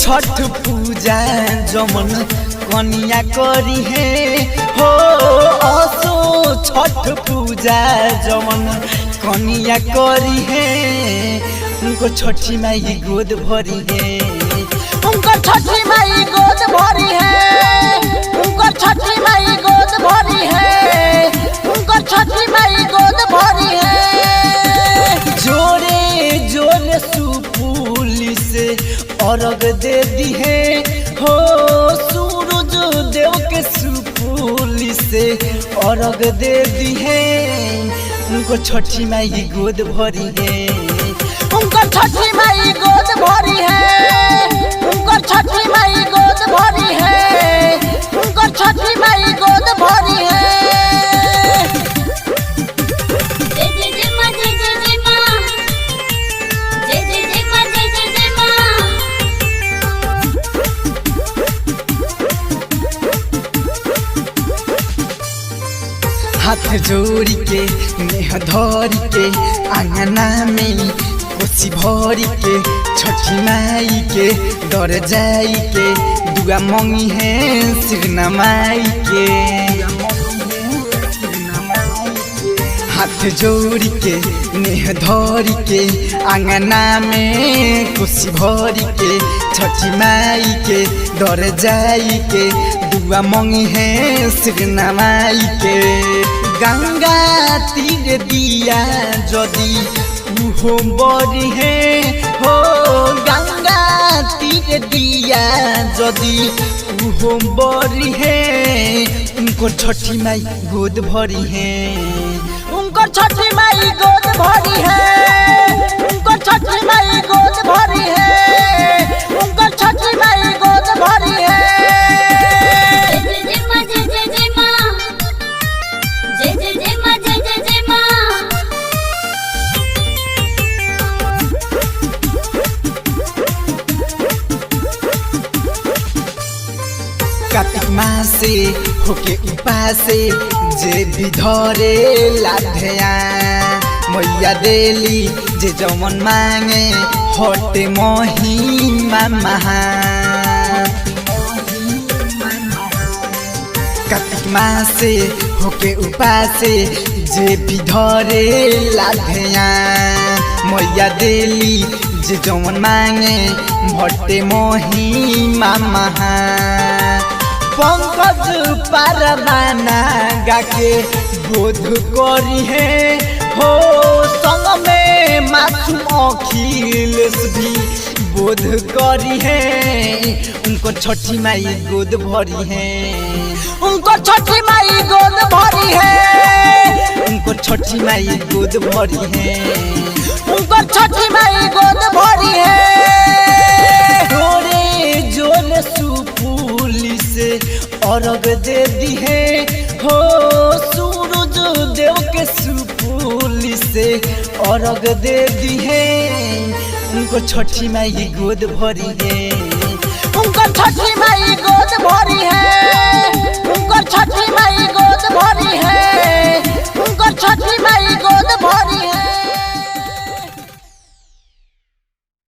छठ पूजा जमन कनिया करी है हो असो छठ पूजा जमन कनिया करी है उनको छठी माई गोद भरी है उनको छठी माई गोद भरी है उनको छठी माई गोद भरी है उनको छठी माई गोद भरी है। जोरे जोरे सुपुली से अर्घ दे दी है हो सूरज देव के सुपुली से अर्घ दे दी है उनको छठी माई गोद भरी है उनको छठी माई गोद भरी है उनको छठी माई गोद भरी है उनको छठी माई गोद भरी है। हाथ जोड़ी के नेह धरी के आंगना में कोसी भरी के छठी माई के दर जाई के दुआ मंगी है सिरना माई के हाथ जोड़ी के नेह धरी के आंगना में कोसी भरी के छठी माई के दर जाई के दुआ मंगी है सिरना माई के गंगा तीर दिया जदि उहो बड़ी है हो गंगा तीर दिया जदि उहो बड़ी है उनको छठी माई गोद भरी है उनको छठी माई गोद भरी है उनको छठी माई गोद भरी है उनको छठी माई गोद भरी है। कार्तिक मासे होके उपासे जे भी धरे लाधया मैया देली जे जमन मांगे हटे महिमा महा कार्तिक मासे होके उपासे जे भी धरे लाधया मैया देली जे जमन मांगे हटे महिमा महा पंकज पारवाना गाके बोध करी है हो संग में मासूम अखिलेश भी बोध करी है उनको छठी माई गोद भरी है उनको छठी माई गोद भरी है उनको छठी माई गोद भरी है उनको छठी माई गोद भरी है। जोरे जोरे सुपुली से अर्घ दे दी है हो सूरज देव के सुपुली से अर्घ दे दी है उनको छठी माई गोद भरी है उनको छठी माई गोद भरी है